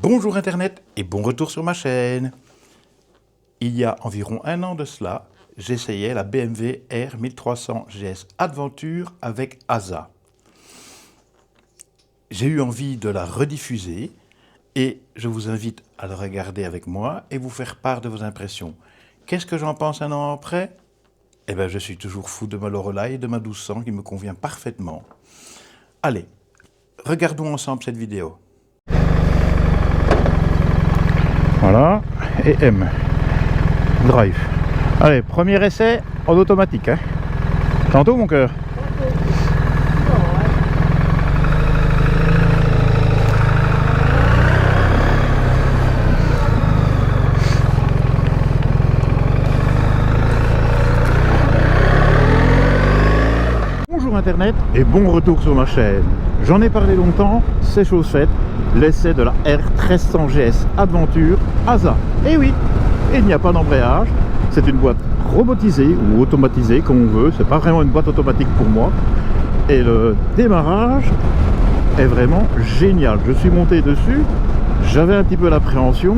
Bonjour Internet et bon retour sur ma chaîne. Il y a environ un an de cela, j'essayais la BMW R 1300 GS Adventure avec ASA. J'ai eu envie de la rediffuser et je vous invite à le regarder avec moi et vous faire part de vos impressions. Qu'est-ce que j'en pense un an après? Eh bien, je suis toujours fou de ma Lorelei et de ma 1200 qui me convient parfaitement. Allez, regardons ensemble cette vidéo. Voilà, et M. Drive. Allez, premier essai en automatique. Hein. Tantôt mon cœur. Bonjour Internet et bon retour sur ma chaîne. J'en ai parlé longtemps, c'est chose faite. L'essai de la R 1300 GS Adventure ASA. Et oui, il n'y a pas d'embrayage. C'est une boîte robotisée ou automatisée comme on veut. C'est pas vraiment une boîte automatique pour moi. Et le démarrage est vraiment génial. Je suis monté dessus, j'avais un petit peu l'appréhension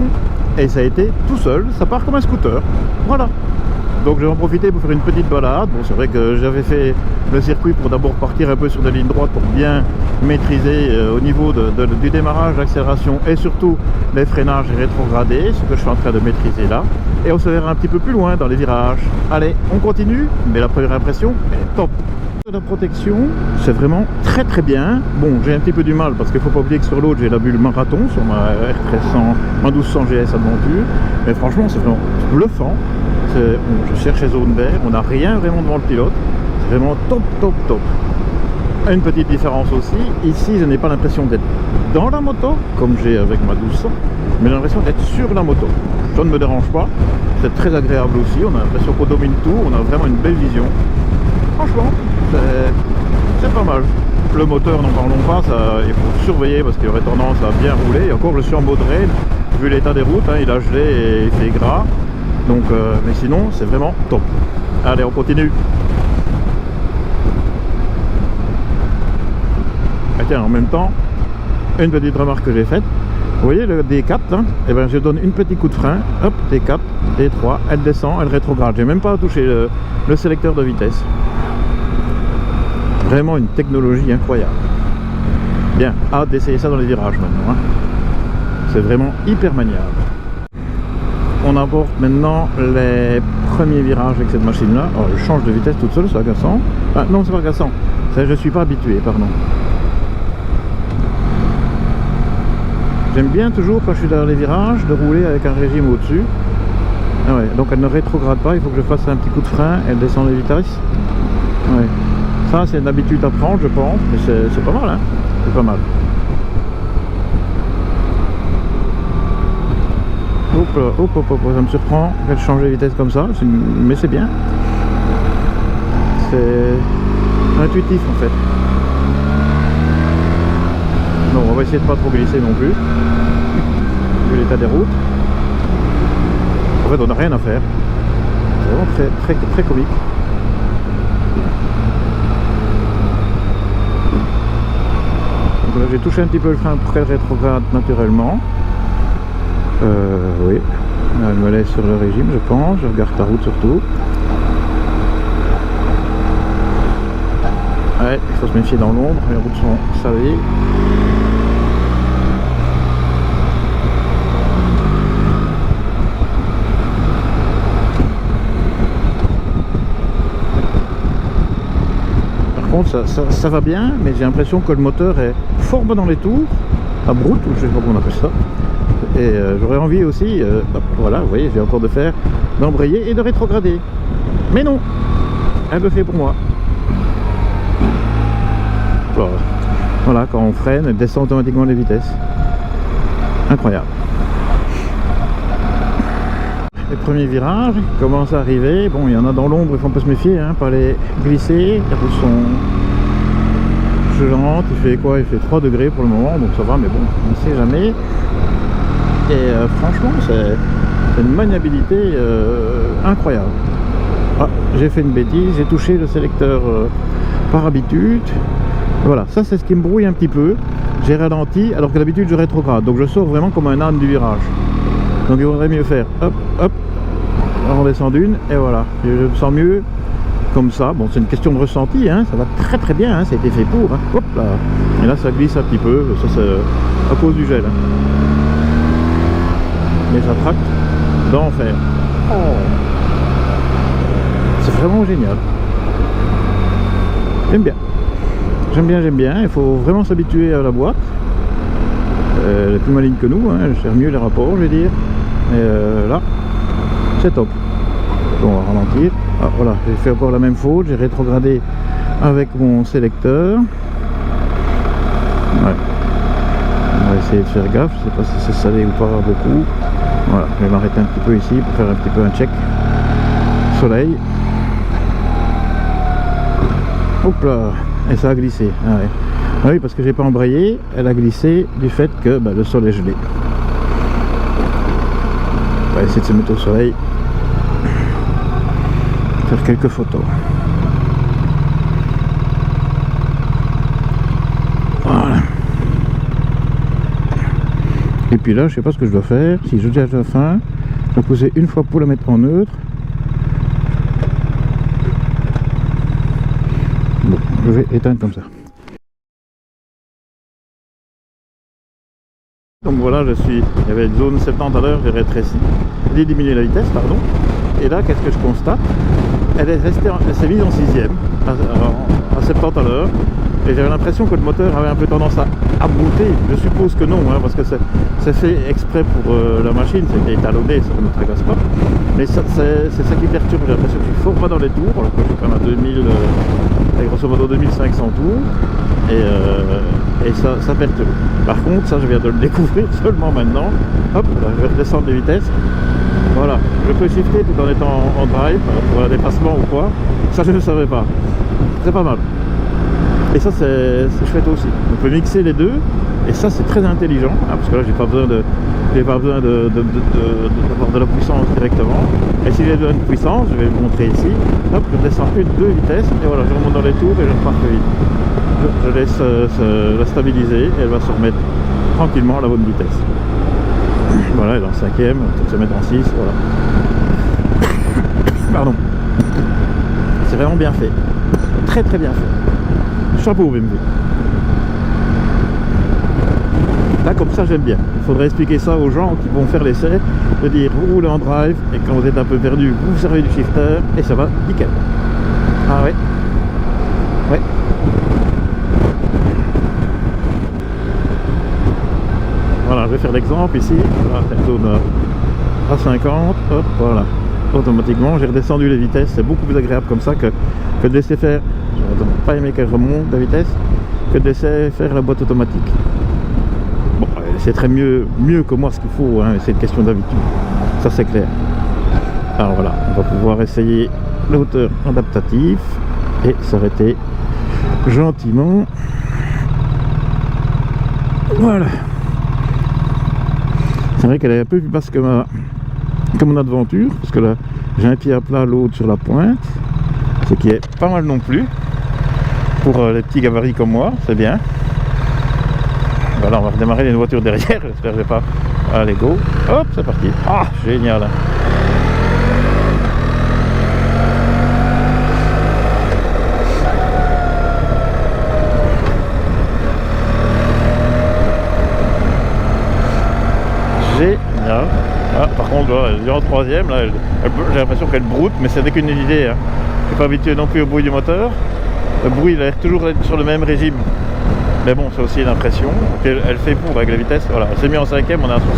et ça a été tout seul. Ça part comme un scooter. Voilà. Donc je vais en profiter pour faire une petite balade. Bon, c'est vrai que j'avais fait le circuit pour d'abord partir un peu sur des lignes droites pour bien maîtriser au niveau du démarrage, l'accélération et surtout les freinages rétrogradés, ce que je suis en train de maîtriser là. Et on se verra un petit peu plus loin dans les virages. Allez, on continue, mais la première impression est top. La protection, c'est vraiment très très bien. Bon, j'ai un petit peu du mal parce qu'il ne faut pas oublier que sur l'autre j'ai la bulle marathon sur ma R1300, ma 1200 GS Adventure. Mais franchement, c'est vraiment bluffant. Bon, je cherche les zones vertes, on n'a rien vraiment devant le pilote. C'est vraiment top, top, top. Une petite différence aussi, ici je n'ai pas l'impression d'être dans la moto, comme j'ai avec ma 1200, mais j'ai l'impression d'être sur la moto. Ça ne me dérange pas, c'est très agréable aussi, on a l'impression qu'on domine tout, on a vraiment une belle vision. Franchement, c'est pas mal. Le moteur, n'en parlons pas, ça, il faut surveiller parce qu'il aurait tendance à bien rouler. Et encore, je suis en mode rail, vu l'état des routes, hein, il a gelé et il fait gras. Donc, mais sinon, c'est vraiment top. Allez, on continue. Et tiens, en même temps, une petite remarque que j'ai faite. Vous voyez le D4, hein, et ben, je donne une petite coup de frein. Hop, D4, D3, elle descend, elle rétrograde. J'ai même pas touché le sélecteur de vitesse. Vraiment une technologie incroyable. Bien, hâte d'essayer ça dans les virages maintenant. Hein. C'est vraiment hyper maniable. On aborde maintenant les premiers virages avec cette machine-là. Oh, je change de vitesse toute seule, c'est agaçant. Ah, non, c'est pas agaçant. Je ne suis pas habitué, pardon. J'aime bien toujours, quand je suis dans les virages, de rouler avec un régime au-dessus. Ah ouais, donc elle ne rétrograde pas, il faut que je fasse un petit coup de frein, elle descend les vitesses. Ouais. Ça, c'est une habitude à prendre, je pense, mais c'est pas mal, hein. C'est pas mal. Hop, ça me surprend qu'elle change de vitesse comme ça, mais c'est bien. C'est intuitif en fait. Non, on va essayer de pas trop glisser non plus, vu l'état des routes. En fait, on n'a rien à faire. C'est vraiment très, très, très comique. Donc là, j'ai touché un petit peu le frein pour qu'elle rétrograde naturellement. Oui, elle me laisse sur le régime, je pense. Je regarde ta route surtout. Ouais, il faut se méfier dans l'ombre, les routes sont salées. Par contre, ça va bien, mais j'ai l'impression que le moteur est fort bas dans les tours, à broute, ou je sais pas comment on appelle ça. Et j'aurais envie aussi, voilà, vous voyez, j'ai encore de faire, d'embrayer et de rétrograder. Mais non, elle le fait pour moi. Voilà, quand on freine, elle descend automatiquement les vitesses. Incroyable. Les premiers virages commencent à arriver. Bon, il y en a dans l'ombre, il faut un peu se méfier, hein, pas les glisser. Les routes sont gelantes, il fait quoi? Il fait 3 degrés pour le moment, donc ça va, mais bon, on ne sait jamais. Et franchement, c'est une maniabilité incroyable. Ah, j'ai fait une bêtise, j'ai touché le sélecteur par habitude. Voilà, ça c'est ce qui me brouille un petit peu. j'ai ralenti alors que d'habitude je rétrograde. Donc je sors vraiment comme un âne du virage. Donc il vaudrait mieux faire hop, hop, on redescend d'une et voilà. Je me sens mieux comme ça. Bon, c'est une question de ressenti, hein, ça va très très bien, hein, ça a été fait pour. Hein. Hop là. Et là ça glisse un petit peu, ça c'est à cause du gel. Hein. Mais ça tracte d'enfer. Oh. C'est vraiment génial. J'aime bien. J'aime bien, j'aime bien. Il faut vraiment s'habituer à la boîte. Elle est plus maligne que nous, hein. Elle gère mieux les rapports, je vais dire. Et là, c'est top. Bon, on va ralentir. Ah, voilà, j'ai fait encore la même faute. J'ai rétrogradé avec mon sélecteur. Ouais. On va essayer de faire gaffe. Je sais pas si c'est salé ou pas beaucoup. Voilà, je vais m'arrêter un petit peu ici pour faire un petit peu un check. Soleil. Hop là. Et ça a glissé. Ah ouais. Ah oui, parce que j'ai pas embrayé, elle a glissé du fait que bah, le sol est gelé. On va essayer de se mettre au soleil. Faire quelques photos. Voilà. Et puis là, je sais pas ce que je dois faire. Si j'ai déjà faim, je vais poser une fois pour la mettre en neutre. Bon, je vais éteindre comme ça. Donc voilà, il y avait une zone 70 à l'heure, j'ai rétréci, j'ai diminué la vitesse, pardon. Et là, qu'est-ce que je constate? Elle s'est mise en 6ème, à 70 à l'heure. Et j'avais l'impression que le moteur avait un peu tendance à brouter. Je suppose que non, hein, parce que c'est fait exprès pour la machine, c'était étalonné, ça ne me tracasse pas. Mais c'est ça qui perturbe, j'ai l'impression que je suis fort pas dans les tours, alors que je suis quand même à 2000, grosso modo 2500 tours. Et ça perturbe. Par contre, ça je viens de le découvrir seulement maintenant. Hop, là, je vais redescendre les vitesses. Voilà, je peux shifter tout en étant en drive, pour un dépassement ou quoi. Ça je ne savais pas. C'est pas mal. Et ça c'est chouette aussi. On peut mixer les deux. Et ça c'est très intelligent. Hein, parce que là j'ai pas besoin d'avoir de la puissance directement. Et si j'ai besoin de puissance, je vais vous montrer ici. Hop, je descends deux vitesses. Et voilà, je remonte dans les tours et je repars plus vite. Je laisse la stabiliser et elle va se remettre tranquillement à la bonne vitesse. Voilà, elle est en 5ème, on peut se mettre en 6, voilà. Pardon. C'est vraiment bien fait. Très très bien fait. Chapeau BMW. Là comme ça j'aime bien. Il faudrait expliquer ça aux gens qui vont faire l'essai. De dire vous roulez en drive et quand vous êtes un peu perdu, vous servez du shifter et ça va nickel. Ah ouais. Ouais. Voilà, je vais faire l'exemple ici, voilà, cette zone à 50, hop, voilà, automatiquement, j'ai redescendu les vitesses, c'est beaucoup plus agréable comme ça que de laisser faire, je n'ai pas aimé qu'elle remonte la vitesse, que de laisser faire la boîte automatique. Bon, c'est très mieux que moi ce qu'il faut, hein, c'est une question d'habitude, ça c'est clair. Alors voilà, on va pouvoir essayer la hauteur adaptative et s'arrêter gentiment. Voilà. C'est vrai qu'elle est un peu plus basse que mon aventure, parce que là j'ai un pied à plat, l'autre sur la pointe, ce qui est pas mal non plus pour les petits gabarits comme moi, c'est bien. Voilà, on va redémarrer les voitures derrière, j'espère que je vais pas. Allez go, hop, c'est parti. Ah, génial. Génial. Ah, par contre, elle est en 3ème, là, j'ai l'impression qu'elle broute, mais ce n'est qu'une idée. Hein. Je ne suis pas habitué non plus au bruit du moteur. Le bruit, il a l'air toujours sur le même régime. Mais bon, c'est aussi une impression. Elle fait pour avec la vitesse. Voilà, elle s'est mise en 5ème, on est à 60.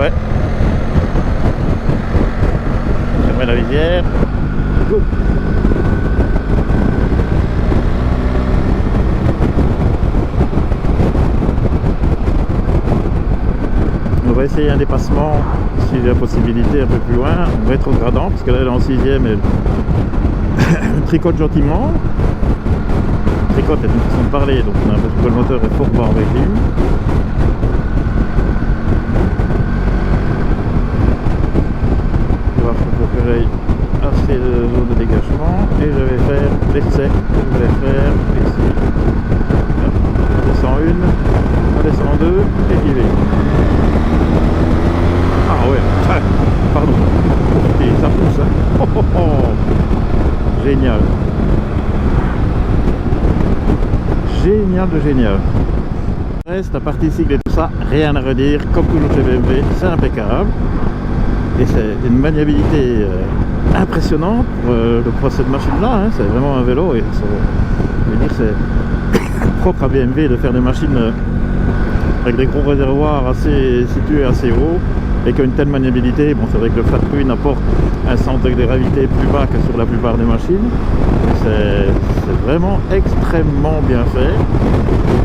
Ouais. Je mets la visière. Go. On va essayer un dépassement si j'ai la possibilité un peu plus loin, en rétrogradant, parce que là elle est en 6ème et elle tricote gentiment. Tricote est une façon de parler, donc on a l'impression que le moteur est fort bas en régime. Je vais voir pour que j'aille assez de zone de dégagement et je vais faire l'essai que je voulais faire ici. esquiver. Ah ouais, pardon. Et ça pousse, hein. Oh, oh, oh. Génial. Génial de génial. Reste la partie cycle et tout ça, rien à redire, comme toujours chez BMW, c'est impeccable. Et c'est une maniabilité impressionnante pour cette machine-là, hein. C'est vraiment un vélo et je veux dire, c'est propre à BMW de faire des machines avec des gros réservoirs situés assez haut et qui ont une telle maniabilité. Bon, c'est vrai que le flat twin apporte un centre de gravité plus bas que sur la plupart des machines. C'est vraiment extrêmement bien fait.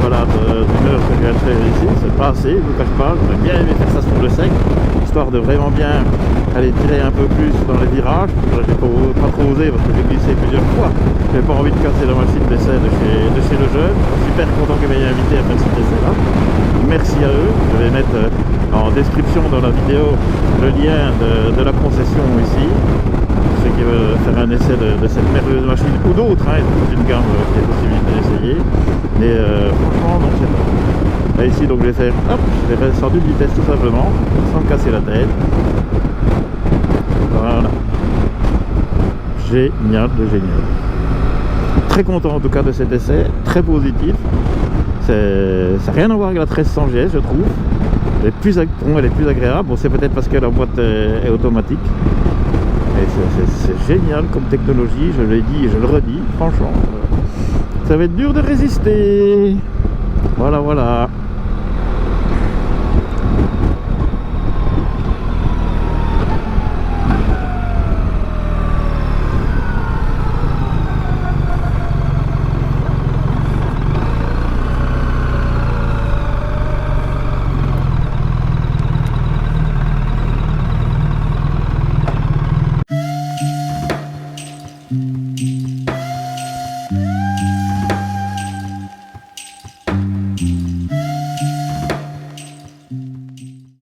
Voilà, d'une heure que je viens de faire ici, c'est pas assez, je vous cache pas. J'aurais bien aimé faire ça sur le sec, histoire de vraiment bien aller tirer un peu plus dans les virages. Là, j'ai pas trop osé parce que j'ai glissé plusieurs fois. J'avais pas envie de casser la machine d'essai de chez le jeune. Je suis super content qu'ils m'aient invité à faire cet essai-là. Merci à eux. Je vais mettre en description dans la vidéo le lien de la concession ici. Pour ceux qui veulent faire un essai de cette merveilleuse machine ou d'autres, hein, il y a toute une gamme qui est possibilité d'essayer. Mais franchement, non, c'est pas. Là, ici, donc je vais faire, hop, je vais descendre de vitesse tout simplement, sans me casser la tête. Voilà. Génial de génial. Très content en tout cas de cet essai, très positif. Ça n'a rien à voir avec la 1300 GS, je trouve. Pour moi, elle est plus agréable. Bon, c'est peut-être parce que la boîte est automatique. Et c'est génial comme technologie, je l'ai dit et je le redis, franchement. Ça va être dur de résister. Voilà, voilà.